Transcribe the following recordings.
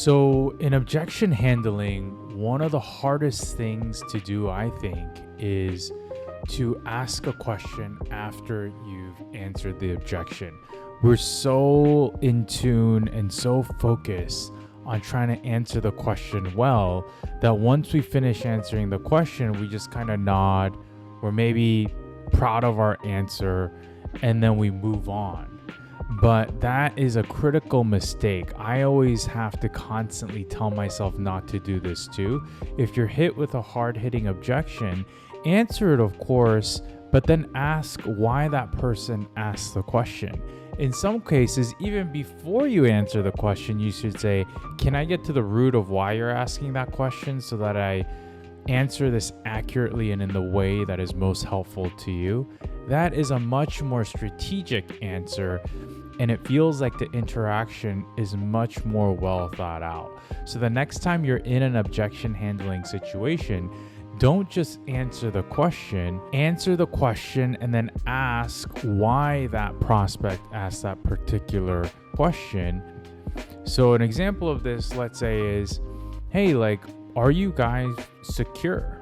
So, in objection handling, one of the hardest things to do, I think, is to ask a question after you've answered the objection. We're so in tune and so focused on trying to answer the question well that once we finish answering the question, we just kind of nod. We're maybe proud of our answer and then we move on. But that is a critical mistake. I always have to constantly tell myself not to do this too. If you're hit with a hard-hitting objection, answer it, of course, but then ask why that person asked the question. In some cases, even before you answer the question, you should say, can I get to the root of why you're asking that question so that I answer this accurately and in the way that is most helpful to you? That is a much more strategic answer, and it feels like the interaction is much more well thought out. So the next time you're in an objection handling situation, don't just answer the question and then ask why that prospect asked that particular question. So an example of this, let's say, is, hey, are you guys secure?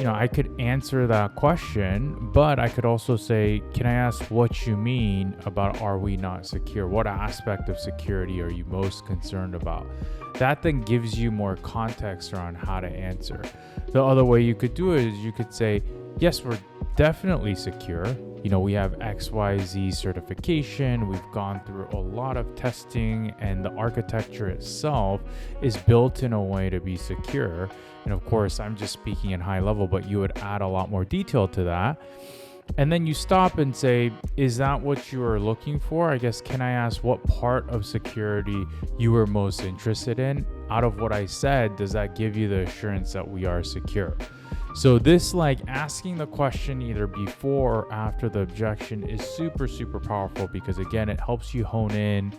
I could answer that question, but I could also say, can I ask what you mean about are we not secure? What aspect of security are you most concerned about? That then gives you more context around how to answer. The other way you could do it is you could say, yes, we're definitely secure. We have XYZ certification. We've gone through a lot of testing, and the architecture itself is built in a way to be secure. And of course, I'm just speaking in high level, but you would add a lot more detail to that. And then you stop and say, is that what you are looking for? I guess, can I ask what part of security you were most interested in? Out of what I said, does that give you the assurance that we are secure? So this, asking the question either before or after the objection, is super, super powerful because, again, it helps you hone in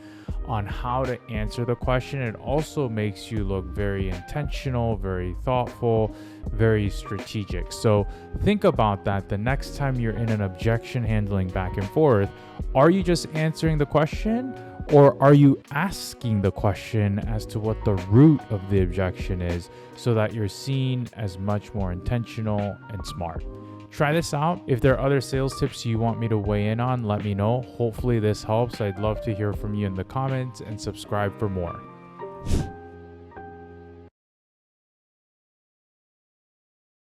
on how to answer the question. It also makes you look very intentional, very thoughtful, very strategic. So think about that the next time you're in an objection handling back and forth. Are you just answering the question, or are you asking the question as to what the root of the objection is so that you're seen as much more intentional and smart? Try this out. If there are other sales tips you want me to weigh in on, let me know. Hopefully this helps. I'd love to hear from you in the comments, and subscribe for more.